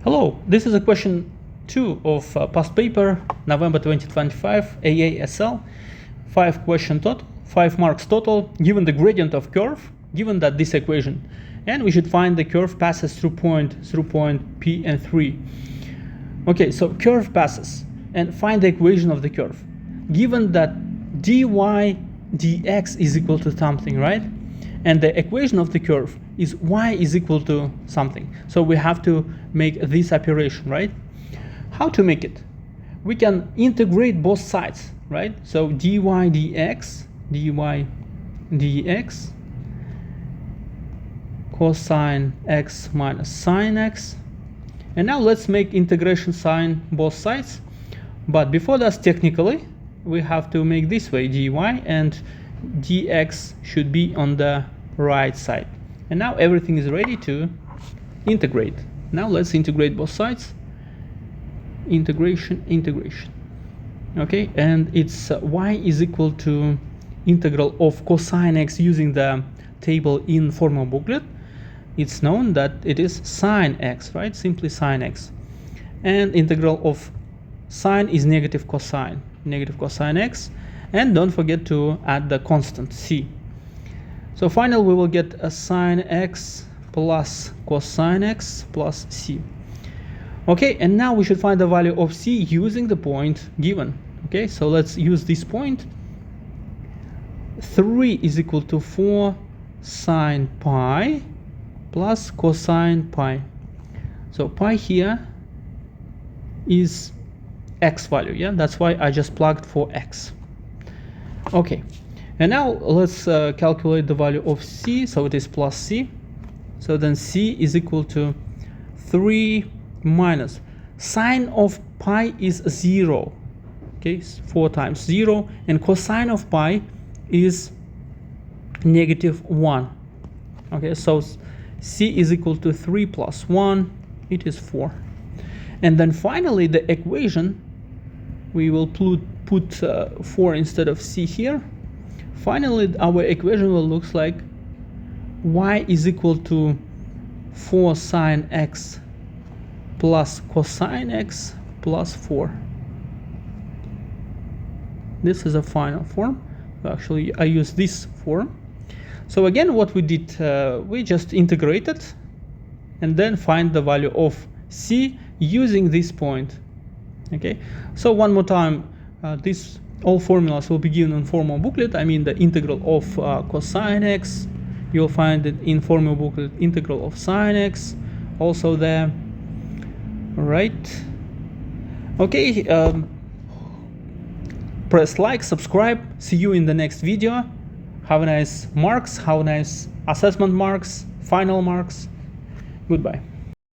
Hello, this is a question 2 of past paper, November 2025, AASL. 5 question total, 5 marks total, given the gradient of curve, given that this equation, and we should find the curve passes through point P and 3. Okay, so curve passes, and find the equation of the curve. Given that dy dx is equal to something, right? And the equation of the curve is y is equal to something. So we have to make this operation, right? How to make it? We can integrate both sides, right? So dy dx cosine x minus sine x. And now let's make integration sign both sides. But before that, technically, we have to make this way, dy, and dx should be on the right side. And now everything is ready to integrate. Now let's integrate both sides. Integration. Okay, and it's y is equal to integral of cosine x using the table in formal booklet. It's known that it is sine x, right? Simply sine x. And integral of sine is negative cosine x. And don't forget to add the constant c. So finally we will get a sine x plus cosine x plus c. Okay, and now we should find the value of c using the point given. Okay, so let's use this point. 3 is equal to 4 sine pi plus cosine pi. So pi here is x value, yeah? That's why I just plugged for x. Okay, and now let's calculate the value of c. So it is plus c. So then c is equal to 3 minus sine of pi is 0. Okay, 4 times 0, and cosine of pi is negative 1. Okay, so c is equal to 3 plus 1, it is 4. And then finally the equation, we will put 4 instead of c here. Finally our equation will look like y is equal to 4 sine x plus cosine x plus 4. This is a final form. Actually, I use this form. So again, what we did, we just integrated and then find the value of c using this point. Okay, so one more time, all formulas will be given in formal booklet. I mean the integral of cosine x. You'll find it in formal booklet, integral of sine x also there. All right. Okay. Press like, subscribe. See you in the next video. Have a nice marks, have a nice assessment marks, final marks. Goodbye.